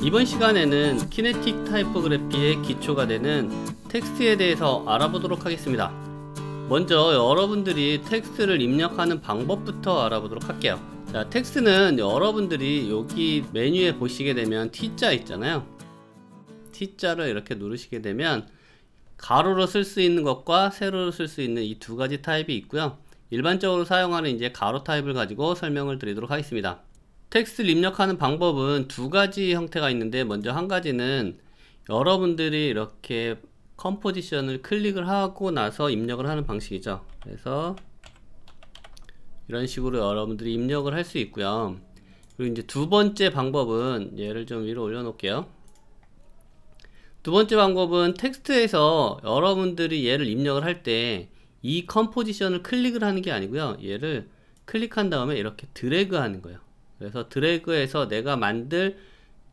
이번 시간에는 키네틱 타이포그래피의 기초가 되는 텍스트에 대해서 알아보도록 하겠습니다. 먼저 여러분들이 텍스트를 입력하는 방법부터 알아보도록 할게요. 자, 텍스트는 여러분들이 여기 메뉴에 보시게 되면 T자 있잖아요. T자를 이렇게 누르시게 되면 가로로 쓸 수 있는 것과 세로로 쓸 수 있는 이 두 가지 타입이 있고요. 일반적으로 사용하는 이제 가로 타입을 가지고 설명을 드리도록 하겠습를 텍스트를 입력하는 방법은 두 가지 형태가 있는데, 먼저 한 가지는 여러분들이 이렇게 컴포지션을 클릭을 하고 나서 입력을 하는 방식이죠. 그래서 이런 식으로 여러분들이 입력을 할 수 있고요. 그리고 이제 두 번째 방법은, 얘를 좀 위로 올려 놓을게요. 두 번째 방법은 텍스트에서 여러분들이 얘를 입력을 할 때 이 컴포지션을 클릭을 하는 게 아니고요, 얘를 클릭한 다음에 이렇게 드래그 하는 거예요. 그래서 드래그해서 내가 만들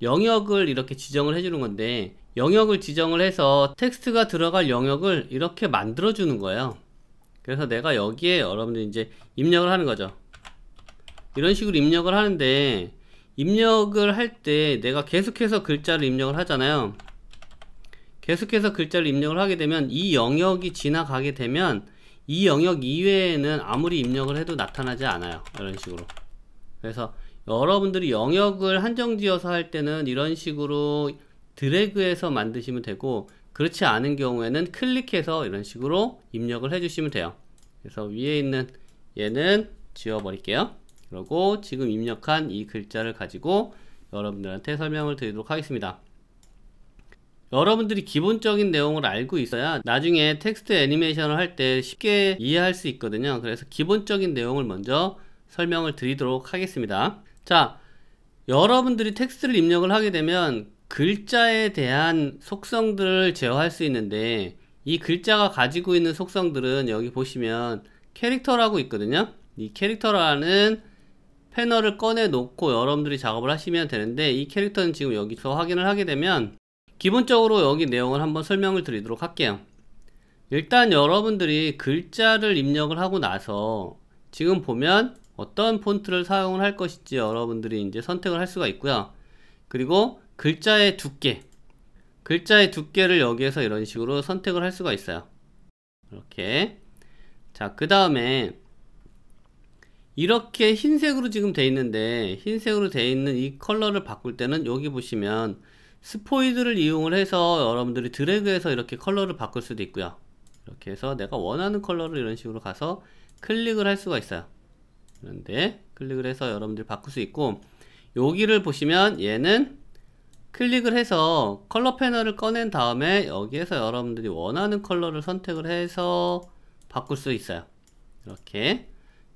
영역을 이렇게 지정을 해주는 건데, 영역을 지정을 해서 텍스트가 들어갈 영역을 이렇게 만들어 주는 거예요. 그래서 내가 여기에 여러분들이 이제 입력을 하는 거죠. 이런 식으로 입력을 하는데, 입력을 할 때 내가 계속해서 글자를 입력을 하잖아요. 계속해서 글자를 입력을 하게 되면 이 영역이 지나가게 되면 이 영역 이외에는 아무리 입력을 해도 나타나지 않아요. 이런 식으로. 그래서 여러분들이 영역을 한정지어서 할 때는 이런 식으로 드래그해서 만드시면 되고, 그렇지 않은 경우에는 클릭해서 이런 식으로 입력을 해주시면 돼요. 그래서 위에 있는 얘는 지워버릴게요. 그리고 지금 입력한 이 글자를 가지고 여러분들한테 설명을 드리도록 하겠습니다. 여러분들이 기본적인 내용을 알고 있어야 나중에 텍스트 애니메이션을 할 때 쉽게 이해할 수 있거든요. 그래서 기본적인 내용을 먼저 설명을 드리도록 하겠습니다. 자, 여러분들이 텍스트를 입력을 하게 되면 글자에 대한 속성들을 제어할 수 있는데, 이 글자가 가지고 있는 속성들은 여기 보시면 캐릭터라고 있거든요. 이 캐릭터라는 패널을 꺼내 놓고 여러분들이 작업을 하시면 되는데, 이 캐릭터는 지금 여기서 확인을 하게 되면 기본적으로 여기 내용을 한번 설명을 드리도록 할게요. 일단 여러분들이 글자를 입력을 하고 나서 지금 보면 어떤 폰트를 사용을 할 것인지 여러분들이 이제 선택을 할 수가 있고요. 그리고 글자의 두께를 여기에서 이런 식으로 선택을 할 수가 있어요. 이렇게. 자, 그 다음에 이렇게 흰색으로 지금 돼 있는데, 흰색으로 돼 있는 이 컬러를 바꿀 때는 여기 보시면 스포이드를 이용을 해서 여러분들이 드래그해서 이렇게 컬러를 바꿀 수도 있고요. 이렇게 해서 내가 원하는 컬러를 이런 식으로 가서 클릭을 할 수가 있어요. 그런데 클릭을 해서 여러분들이 바꿀 수 있고, 여기를 보시면 얘는 클릭을 해서 컬러 패널을 꺼낸 다음에 여기에서 여러분들이 원하는 컬러를 선택을 해서 바꿀 수 있어요. 이렇게.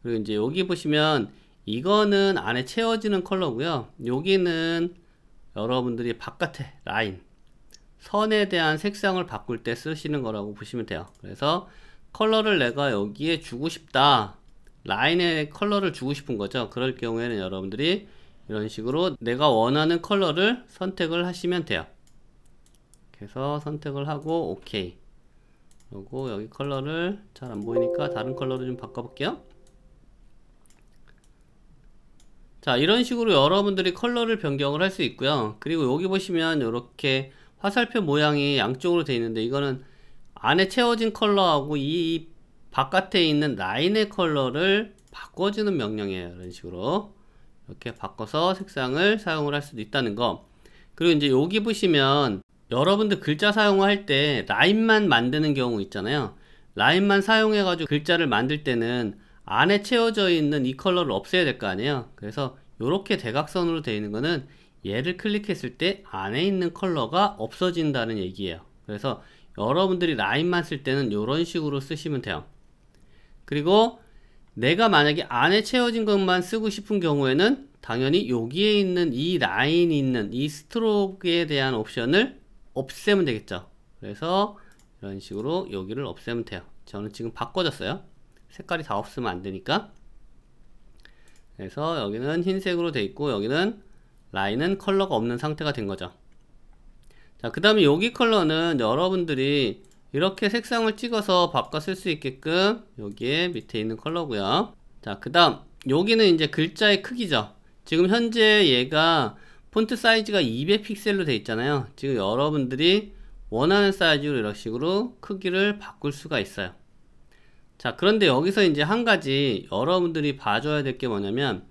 그리고 이제 여기 보시면 이거는 안에 채워지는 컬러고요, 여기는 여러분들이 바깥에 라인, 선에 대한 색상을 바꿀 때 쓰시는 거라고 보시면 돼요. 그래서 컬러를 내가 여기에 주고 싶다, 라인에 컬러를 주고 싶은 거죠. 그럴 경우에는 여러분들이 이런 식으로 내가 원하는 컬러를 선택을 하시면 돼요. 그래서 선택을 하고 OK. 그리고 여기 컬러를 잘 안 보이니까 다른 컬러로 좀 바꿔볼게요. 자, 이런 식으로 여러분들이 컬러를 변경을 할 수 있고요. 그리고 여기 보시면 이렇게 화살표 모양이 양쪽으로 되어 있는데, 이거는 안에 채워진 컬러하고 이 바깥에 있는 라인의 컬러를 바꿔주는 명령이에요. 이런 식으로 이렇게 바꿔서 색상을 사용을 할 수도 있다는 거. 그리고 이제 여기 보시면 여러분들 글자 사용할 때 라인만 만드는 경우 있잖아요. 라인만 사용해 가지고 글자를 만들 때는 안에 채워져 있는 이 컬러를 없애야 될 거 아니에요. 그래서 이렇게 대각선으로 되어 있는 거는 얘를 클릭했을 때 안에 있는 컬러가 없어진다는 얘기예요. 그래서 여러분들이 라인만 쓸 때는 이런 식으로 쓰시면 돼요. 그리고 내가 만약에 안에 채워진 것만 쓰고 싶은 경우에는 당연히 여기에 있는 이 라인이 있는 이 스트로크에 대한 옵션을 없애면 되겠죠. 그래서 이런 식으로 여기를 없애면 돼요. 저는 지금 바꿔줬어요. 색깔이 다 없으면 안 되니까. 그래서 여기는 흰색으로 돼 있고, 여기는 라인은 컬러가 없는 상태가 된 거죠. 자, 그 다음에 여기 컬러는 여러분들이 이렇게 색상을 찍어서 바꿔 쓸 수 있게끔 여기에 밑에 있는 컬러고요. 자, 그 다음 여기는 이제 글자의 크기죠. 지금 현재 얘가 폰트 사이즈가 200픽셀로 되어 있잖아요. 지금 여러분들이 원하는 사이즈로 이런 식으로 크기를 바꿀 수가 있어요. 자, 그런데 여기서 이제 한 가지 여러분들이 봐줘야 될 게 뭐냐면,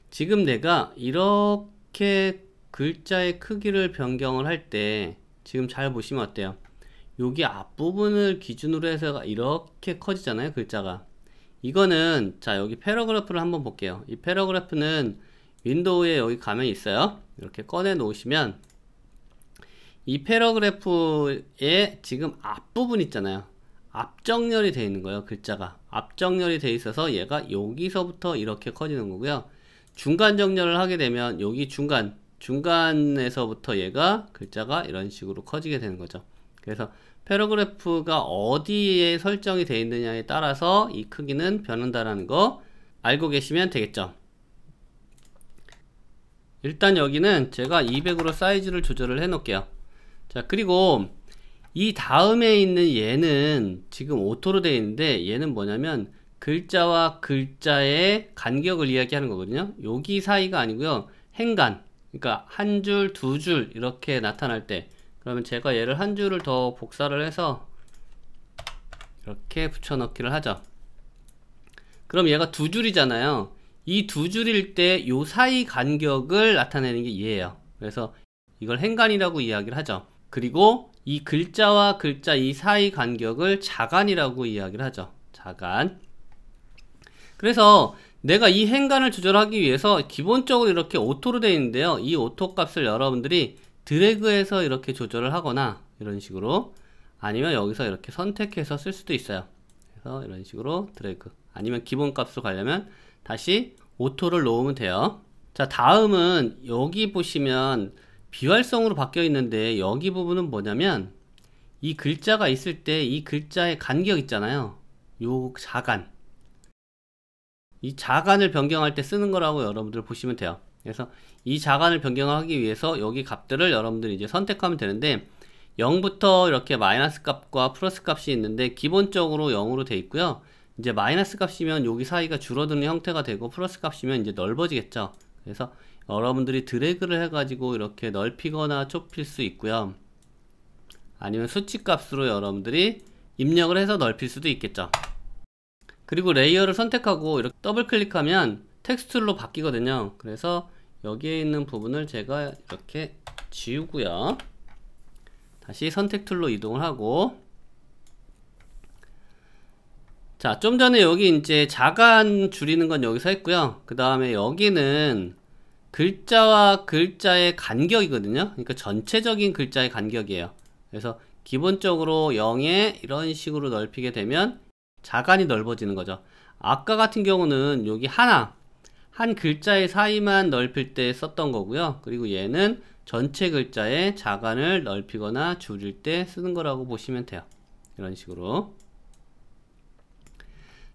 지금 내가 이렇게 글자의 크기를 변경을 할 때 지금 잘 보시면 어때요? 여기 앞부분을 기준으로 해서 이렇게 커지잖아요, 글자가. 이거는, 자, 여기 패러그래프를 한번 볼게요. 이 패러그래프는 윈도우에 여기 가면 있어요. 이렇게 꺼내 놓으시면 이 패러그래프에 지금 앞부분 있잖아요. 앞정렬이 되어 있는 거예요. 글자가 앞정렬이 되어 있어서 얘가 여기서부터 이렇게 커지는 거고요. 중간 정렬을 하게 되면 여기 중간에서부터 얘가 글자가 이런 식으로 커지게 되는 거죠. 그래서 패러그래프가 어디에 설정이 되어 있느냐에 따라서 이 크기는 변한다라는 거 알고 계시면 되겠죠. 일단 여기는 제가 200으로 사이즈를 조절을 해 놓을게요. 자, 그리고 이 다음에 있는 얘는 지금 오토로 되어 있는데, 얘는 뭐냐면 글자와 글자의 간격을 이야기하는 거거든요. 여기 사이가 아니고요, 행간, 그러니까 한 줄, 두 줄 이렇게 나타날 때, 그러면 제가 얘를 한 줄을 더 복사를 해서 이렇게 붙여넣기를 하죠. 그럼 얘가 두 줄이잖아요. 이 두 줄일 때 요 사이 간격을 나타내는 게 얘예요. 그래서 이걸 행간이라고 이야기를 하죠. 그리고 이 글자와 글자 이 사이 간격을 자간이라고 이야기를 하죠. 자간. 그래서 내가 이 행간을 조절하기 위해서 기본적으로 이렇게 오토로 되어 있는데요. 이 오토 값을 여러분들이 드래그해서 이렇게 조절을 하거나 이런 식으로, 아니면 여기서 이렇게 선택해서 쓸 수도 있어요. 그래서 이런 식으로 드래그, 아니면 기본 값으로 가려면 다시 오토를 놓으면 돼요. 자, 다음은 여기 보시면 비활성으로 바뀌어 있는데, 여기 부분은 뭐냐면 이 글자가 있을 때 이 글자의 간격 있잖아요. 요 자간, 이 자간을 변경할 때 쓰는 거라고 여러분들 보시면 돼요. 그래서 이 자간을 변경하기 위해서 여기 값들을 여러분들이 이제 선택하면 되는데, 0부터 이렇게 마이너스 값과 플러스 값이 있는데 기본적으로 0으로 돼 있고요. 이제 마이너스 값이면 여기 사이가 줄어드는 형태가 되고, 플러스 값이면 이제 넓어지겠죠. 그래서 여러분들이 드래그를 해가지고 이렇게 넓히거나 좁힐 수 있고요. 아니면 수치 값으로 여러분들이 입력을 해서 넓힐 수도 있겠죠. 그리고 레이어를 선택하고 이렇게 더블 클릭하면 텍스트로 바뀌거든요. 그래서 여기에 있는 부분을 제가 이렇게 지우고요. 다시 선택 툴로 이동을 하고, 자, 좀 전에 여기 이제 자간 줄이는 건 여기서 했고요. 그 다음에 여기는 글자와 글자의 간격이거든요. 그러니까 전체적인 글자의 간격이에요. 그래서 기본적으로 0에 이런 식으로 넓히게 되면 자간이 넓어지는 거죠. 아까 같은 경우는 여기 한 글자의 사이만 넓힐 때 썼던 거고요. 그리고 얘는 전체 글자의 자간을 넓히거나 줄일 때 쓰는 거라고 보시면 돼요. 이런 식으로.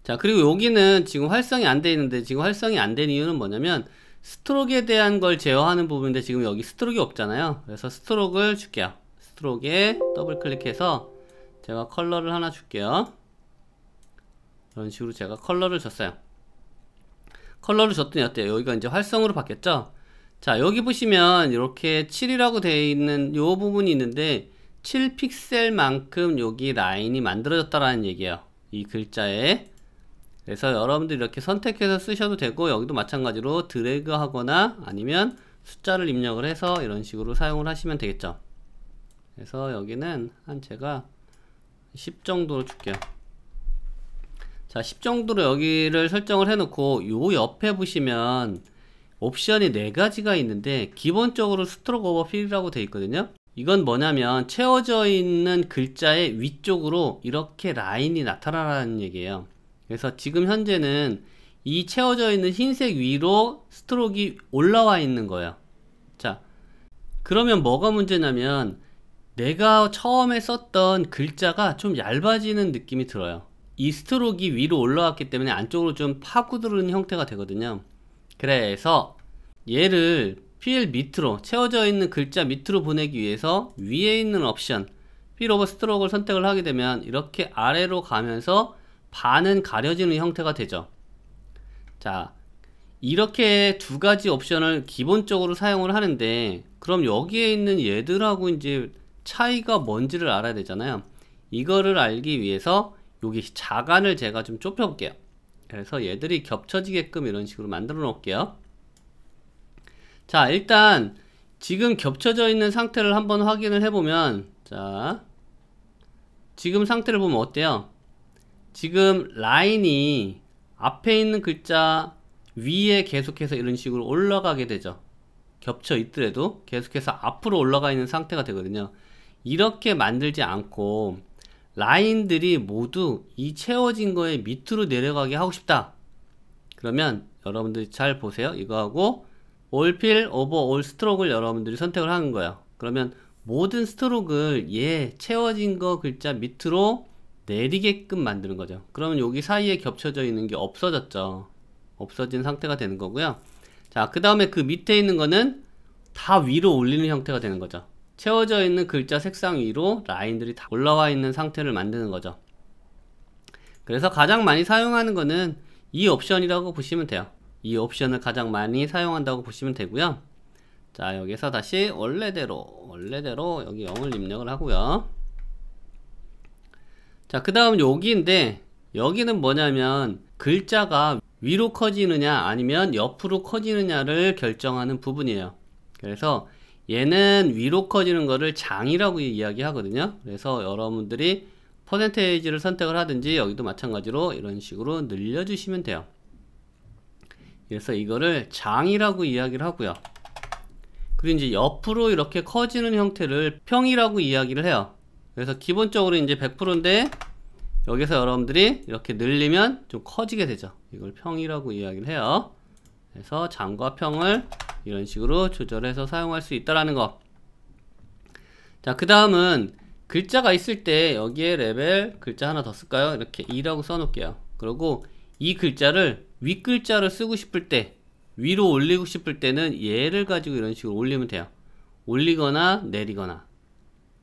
자, 그리고 여기는 지금 활성이 안 돼 있는데, 지금 활성이 안 된 이유는 뭐냐면 스트로크에 대한 걸 제어하는 부분인데, 지금 여기 스트로크가 없잖아요. 그래서 스트로크를 줄게요. 스트로크에 더블 클릭해서 제가 컬러를 하나 줄게요. 이런 식으로 제가 컬러를 줬어요. 컬러를 줬더니 어때요? 여기가 이제 활성으로 바뀌었죠? 자, 여기 보시면 이렇게 7이라고 되어 있는 요 부분이 있는데, 7픽셀만큼 여기 라인이 만들어졌다라는 얘기예요. 이 글자에. 그래서 여러분들이 이렇게 선택해서 쓰셔도 되고, 여기도 마찬가지로 드래그 하거나 아니면 숫자를 입력을 해서 이런 식으로 사용을 하시면 되겠죠. 그래서 여기는 한 제가 10 정도로 줄게요. 자, 10 정도로 여기를 설정을 해 놓고, 요 옆에 보시면 옵션이 4가지가 있는데, 기본적으로 스트로크 오버 필이라고 되어 있거든요. 이건 뭐냐면 채워져 있는 글자의 위쪽으로 이렇게 라인이 나타나라는 얘기예요. 그래서 지금 현재는 이 채워져 있는 흰색 위로 스트로크가 올라와 있는 거예요. 자, 그러면 뭐가 문제냐면 내가 처음에 썼던 글자가 좀 얇아지는 느낌이 들어요. 이 스트로크가 위로 올라왔기 때문에 안쪽으로 좀 파고드는 형태가 되거든요. 그래서 얘를 필 밑으로, 채워져 있는 글자 밑으로 보내기 위해서 위에 있는 옵션 필 오버 스트로크를 선택을 하게 되면 이렇게 아래로 가면서 반은 가려지는 형태가 되죠. 자, 이렇게 두 가지 옵션을 기본적으로 사용을 하는데, 그럼 여기에 있는 얘들하고 이제 차이가 뭔지를 알아야 되잖아요. 이거를 알기 위해서 여기 자간을 제가 좀 좁혀 볼게요. 그래서 얘들이 겹쳐지게끔 이런 식으로 만들어 놓을게요. 자, 일단 지금 겹쳐져 있는 상태를 한번 확인을 해보면, 자, 지금 상태를 보면 어때요? 지금 라인이 앞에 있는 글자 위에 계속해서 이런 식으로 올라가게 되죠. 겹쳐 있더라도 계속해서 앞으로 올라가 있는 상태가 되거든요. 이렇게 만들지 않고 라인들이 모두 이 채워진 거에 밑으로 내려가게 하고 싶다. 그러면 여러분들이 잘 보세요. 이거하고 all fill over all stroke를 여러분들이 선택을 하는 거예요. 그러면 모든 스트로크를 채워진 거 글자 밑으로 내리게끔 만드는 거죠. 그러면 여기 사이에 겹쳐져 있는 게 없어졌죠. 없어진 상태가 되는 거고요. 자, 그 다음에 그 밑에 있는 거는 다 위로 올리는 형태가 되는 거죠. 채워져 있는 글자 색상 위로 라인들이 다 올라와 있는 상태를 만드는 거죠. 그래서 가장 많이 사용하는 거는 이 옵션이라고 보시면 돼요. 이 옵션을 가장 많이 사용한다고 보시면 되고요. 자, 여기서 다시 원래대로 여기 0을 입력을 하고요. 자, 그 다음 여기인데, 여기는 뭐냐면 글자가 위로 커지느냐 아니면 옆으로 커지느냐를 결정하는 부분이에요. 그래서 얘는 위로 커지는 거를 장이라고 이야기하거든요. 그래서 여러분들이 퍼센테이지를 선택을 하든지 여기도 마찬가지로 이런 식으로 늘려주시면 돼요. 그래서 이거를 장이라고 이야기를 하고요. 그리고 이제 옆으로 이렇게 커지는 형태를 평이라고 이야기를 해요. 그래서 기본적으로 이제 100%인데 여기서 여러분들이 이렇게 늘리면 좀 커지게 되죠. 이걸 평이라고 이야기를 해요. 그래서 장과 평을 이런 식으로 조절해서 사용할 수 있다라는 거. 자, 그 다음은 글자가 있을 때 여기에 레벨 글자 하나 더 쓸까요? 이렇게 2라고 써놓을게요. 그리고 이 글자를 윗글자를 쓰고 싶을 때, 위로 올리고 싶을 때는 얘를 가지고 이런 식으로 올리면 돼요. 올리거나 내리거나.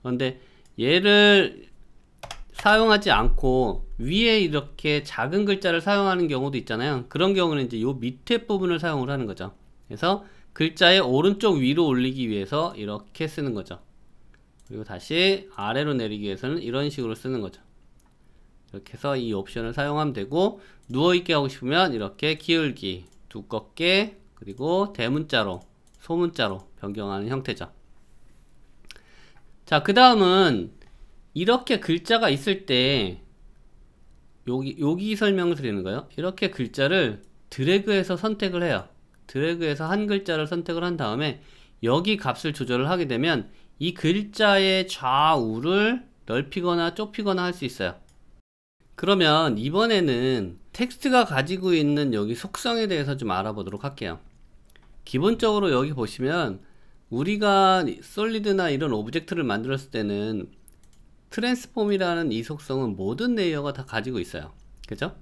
그런데 얘를 사용하지 않고 위에 이렇게 작은 글자를 사용하는 경우도 있잖아요. 그런 경우는 이제 요 밑에 부분을 사용을 하는 거죠. 그래서 글자의 오른쪽 위로 올리기 위해서 이렇게 쓰는 거죠. 그리고 다시 아래로 내리기 위해서는 이런 식으로 쓰는 거죠. 이렇게 해서 이 옵션을 사용하면 되고, 누워있게 하고 싶으면 이렇게 기울기, 두껍게, 그리고 대문자로, 소문자로 변경하는 형태죠. 자, 그 다음은 이렇게 글자가 있을 때 여기 설명을 드리는 거예요. 이렇게 글자를 드래그해서 선택을 해요. 드래그해서 한 글자를 선택을 한 다음에 여기 값을 조절을 하게 되면 이 글자의 좌우를 넓히거나 좁히거나 할 수 있어요. 그러면 이번에는 텍스트가 가지고 있는 여기 속성에 대해서 좀 알아보도록 할게요. 기본적으로 여기 보시면 우리가 솔리드나 이런 오브젝트를 만들었을 때는 트랜스폼이라는 이 속성은 모든 레이어가 다 가지고 있어요. 그죠?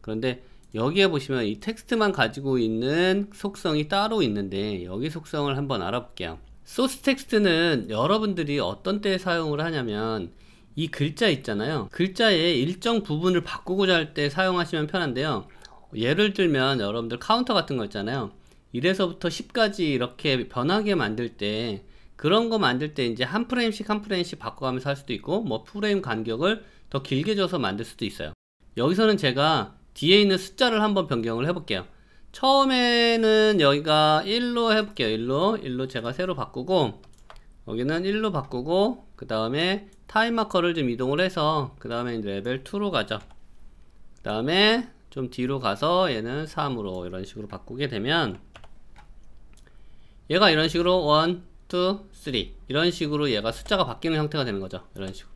그런데 여기에 보시면 이 텍스트만 가지고 있는 속성이 따로 있는데, 여기 속성을 한번 알아볼게요. 소스 텍스트는 여러분들이 어떤 때 사용을 하냐면 이 글자 있잖아요. 글자의 일정 부분을 바꾸고자 할 때 사용하시면 편한데요. 예를 들면 여러분들 카운터 같은 거 있잖아요. 1에서부터 10까지 이렇게 변하게 만들 때, 그런 거 만들 때 이제 한 프레임씩 한 프레임씩 바꿔가면서 할 수도 있고, 뭐 프레임 간격을 더 길게 줘서 만들 수도 있어요. 여기서는 제가 뒤에 있는 숫자를 한번 변경을 해볼게요. 처음에는 여기가 1로 해볼게요. 1로 제가 새로 바꾸고, 여기는 1로 바꾸고, 그 다음에 타임 마커를 좀 이동을 해서 그 다음에 레벨 2로 가죠. 그 다음에 좀 뒤로 가서 얘는 3으로 이런 식으로 바꾸게 되면 얘가 이런 식으로 1, 2, 3 이런 식으로 얘가 숫자가 바뀌는 형태가 되는 거죠. 이런 식으로.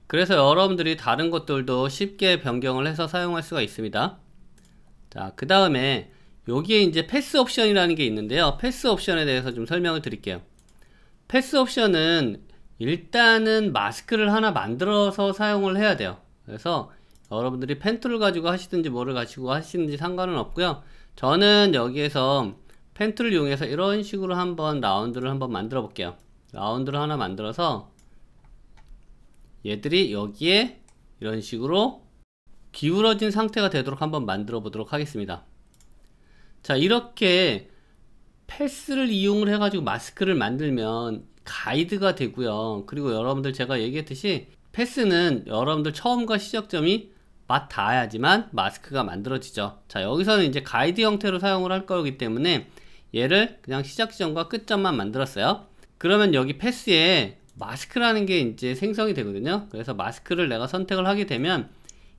그래서 여러분들이 다른 것들도 쉽게 변경을 해서 사용할 수가 있습니다. 자, 그 다음에 여기에 이제 패스 옵션이라는 게 있는데요. 패스 옵션에 대해서 좀 설명을 드릴게요. 패스 옵션은 일단은 마스크를 하나 만들어서 사용을 해야 돼요. 그래서 여러분들이 펜 툴을 가지고 하시든지 뭐를 가지고 하시든지 상관은 없고요. 저는 여기에서 펜 툴을 이용해서 이런 식으로 한번 라운드를 한번 만들어 볼게요. 라운드를 하나 만들어서 얘들이 여기에 이런 식으로 기울어진 상태가 되도록 한번 만들어 보도록 하겠습니다. 자, 이렇게 패스를 이용을 해가지고 마스크를 만들면 가이드가 되고요. 그리고 여러분들 제가 얘기했듯이 패스는 여러분들 처음과 시작점이 맞닿아야지만 마스크가 만들어지죠. 자, 여기서는 이제 가이드 형태로 사용을 할 거기 때문에 얘를 그냥 시작 지점과 끝점만 만들었어요. 그러면 여기 패스에 마스크라는 게 이제 생성이 되거든요. 그래서 마스크를 내가 선택을 하게 되면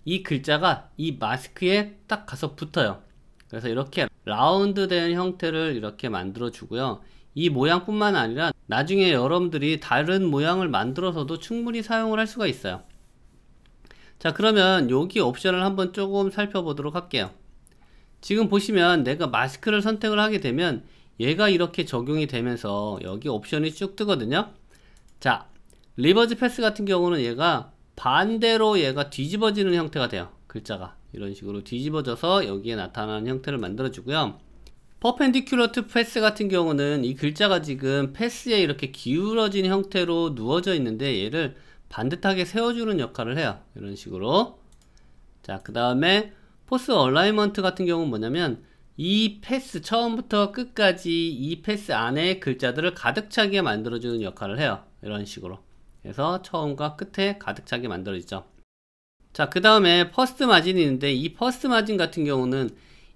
이 글자가 이 마스크에 딱 가서 붙어요. 그래서 이렇게 라운드 된 형태를 이렇게 만들어 주고요. 이 모양뿐만 아니라 나중에 여러분들이 다른 모양을 만들어서도 충분히 사용을 할 수가 있어요. 자, 그러면 여기 옵션을 한번 조금 살펴보도록 할게요. 지금 보시면 내가 마스크를 선택을 하게 되면 얘가 이렇게 적용이 되면서 여기 옵션이 쭉 뜨거든요. 자, 리버스 패스 같은 경우는 얘가 반대로 얘가 뒤집어지는 형태가 돼요. 글자가 이런 식으로 뒤집어져서 여기에 나타나는 형태를 만들어 주고요. 퍼펜디큘러 투 패스 같은 경우는 이 글자가 지금 패스에 이렇게 기울어진 형태로 누워져 있는데 얘를 반듯하게 세워주는 역할을 해요. 이런 식으로. 자, 그 다음에 포스 얼라이먼트 같은 경우는 뭐냐면 이 패스 처음부터 끝까지 이 패스 안에 글자들을 가득 차게 만들어주는 역할을 해요. 이런 식으로. 그래서 처음과 끝에 가득 차게 만들어지죠. 자, 그 다음에 퍼스트 마진이 있는데 이 퍼스트 마진 같은 경우는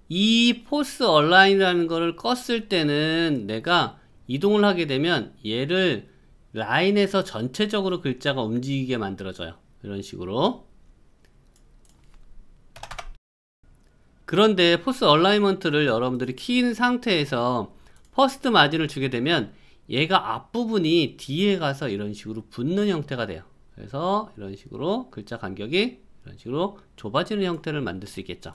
이 포스 얼라인이라는 거를 껐을 때는 내가 이동을 하게 되면 얘를 라인에서 전체적으로 글자가 움직이게 만들어져요. 이런 식으로. 그런데 포스 얼라이먼트를 여러분들이 키는 상태에서 퍼스트 마진을 주게 되면 얘가 앞부분이 뒤에 가서 이런 식으로 붙는 형태가 돼요. 그래서 이런 식으로 글자 간격이 이런 식으로 좁아지는 형태를 만들 수 있겠죠.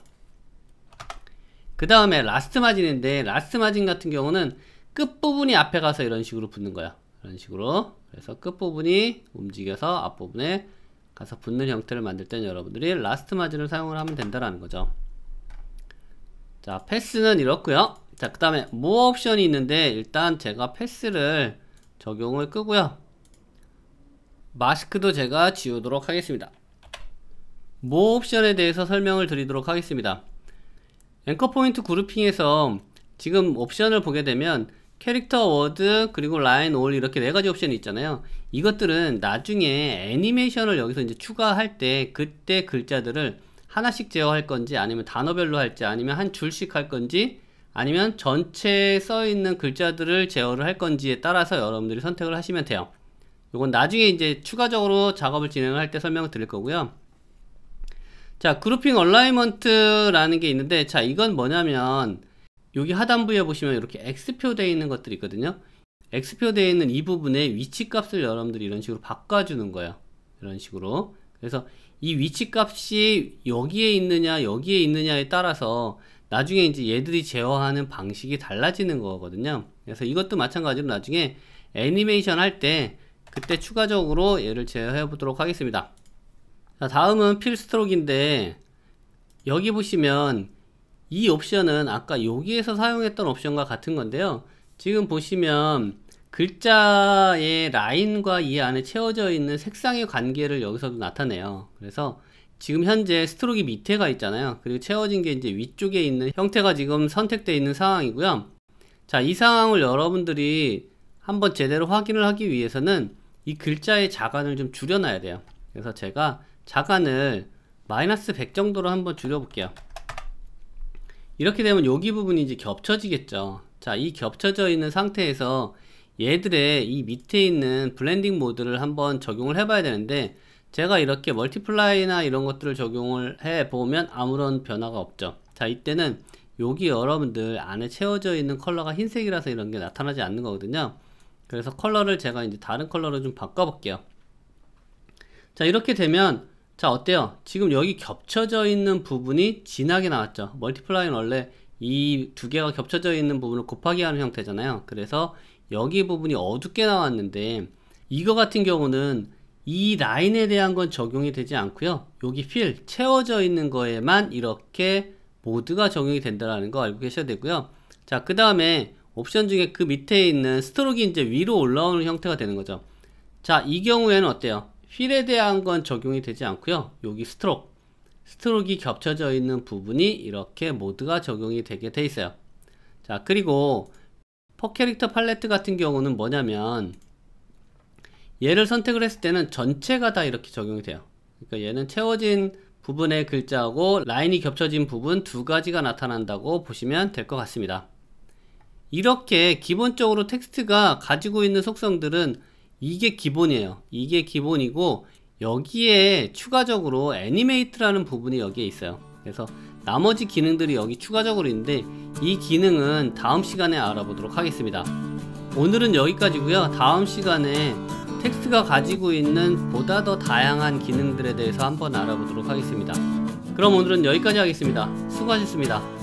그 다음에 라스트 마진인데 라스트 마진 같은 경우는 끝부분이 앞에 가서 이런 식으로 붙는 거야. 이런 식으로. 그래서 끝부분이 움직여서 앞부분에 가서 붙는 형태를 만들 때는 여러분들이 라스트 마진을 사용을 하면 된다라는 거죠. 자, 패스는 이렇고요. 자, 그 다음에 모어 옵션이 있는데 일단 제가 패스를 적용을 끄고요. 마스크도 제가 지우도록 하겠습니다. 모어 옵션에 대해서 설명을 드리도록 하겠습니다. 앵커 포인트 그룹핑에서 지금 옵션을 보게 되면 캐릭터 워드 그리고 라인 올 이렇게 네 가지 옵션이 있잖아요. 이것들은 나중에 애니메이션을 여기서 이제 추가할 때 그때 글자들을 하나씩 제어할 건지 아니면 단어별로 할지 아니면 한 줄씩 할 건지 아니면 전체에 써 있는 글자들을 제어를 할 건지에 따라서 여러분들이 선택을 하시면 돼요. 이건 나중에 이제 추가적으로 작업을 진행을 할 때 설명을 드릴 거고요. 자, 그룹핑 얼라이먼트라는 게 있는데, 자, 이건 뭐냐면 여기 하단부에 보시면 이렇게 X표 되어 있는 것들이 있거든요. X표 되어 있는 이 부분에 위치 값을 여러분들이 이런 식으로 바꿔주는 거예요. 이런 식으로. 그래서 이 위치 값이 여기에 있느냐 여기에 있느냐에 따라서 나중에 이제 얘들이 제어하는 방식이 달라지는 거거든요. 그래서 이것도 마찬가지로 나중에 애니메이션 할 때 그때 추가적으로 얘를 제어해 보도록 하겠습니다. 자, 다음은 필 스트로크인데 여기 보시면 이 옵션은 아까 여기에서 사용했던 옵션과 같은 건데요. 지금 보시면 글자의 라인과 이 안에 채워져 있는 색상의 관계를 여기서도 나타내요. 그래서 지금 현재 스트로크 밑에가 있잖아요. 그리고 채워진 게 이제 위쪽에 있는 형태가 지금 선택되어 있는 상황이고요. 자, 이 상황을 여러분들이 한번 제대로 확인을 하기 위해서는 이 글자의 자간을 좀 줄여놔야 돼요. 그래서 제가 자간을 마이너스 100 정도로 한번 줄여볼게요. 이렇게 되면 여기 부분이 이제 겹쳐지겠죠. 자, 이 겹쳐져 있는 상태에서 얘들의 이 밑에 있는 블렌딩 모드를 한번 적용을 해봐야 되는데 제가 이렇게 멀티플라이나 이런 것들을 적용을 해보면 아무런 변화가 없죠. 자, 이때는 여기 여러분들 안에 채워져 있는 컬러가 흰색이라서 이런 게 나타나지 않는 거거든요. 그래서 컬러를 제가 이제 다른 컬러로 좀 바꿔볼게요. 자, 이렇게 되면 자, 어때요? 지금 여기 겹쳐져 있는 부분이 진하게 나왔죠. 멀티플라이는 원래 이 두 개가 겹쳐져 있는 부분을 곱하기 하는 형태잖아요. 그래서 여기 부분이 어둡게 나왔는데 이거 같은 경우는 이 라인에 대한 건 적용이 되지 않고요. 여기 필 채워져 있는 거에만 이렇게 모드가 적용이 된다는 거 알고 계셔야 되고요. 자, 그 다음에 옵션 중에 그 밑에 있는 스트로크가 이제 위로 올라오는 형태가 되는 거죠. 자, 이 경우에는 어때요? 필에 대한 건 적용이 되지 않고요. 여기 스트로크가 겹쳐져 있는 부분이 이렇게 모드가 적용이 되게 돼 있어요. 자, 그리고 per 캐릭터 팔레트 같은 경우는 뭐냐면 얘를 선택을 했을 때는 전체가 다 이렇게 적용이 돼요. 그러니까 얘는 채워진 부분의 글자하고 라인이 겹쳐진 부분 두 가지가 나타난다고 보시면 될 것 같습니다. 이렇게 기본적으로 텍스트가 가지고 있는 속성들은 이게 기본이에요. 이게 기본이고 여기에 추가적으로 애니메이트라는 부분이 여기에 있어요. 그래서 나머지 기능들이 여기 추가적으로 있는데 이 기능은 다음 시간에 알아보도록 하겠습니다. 오늘은 여기까지고요. 다음 시간에 텍스트가 가지고 있는 보다 더 다양한 기능들에 대해서 한번 알아보도록 하겠습니다. 그럼 오늘은 여기까지 하겠습니다. 수고하셨습니다.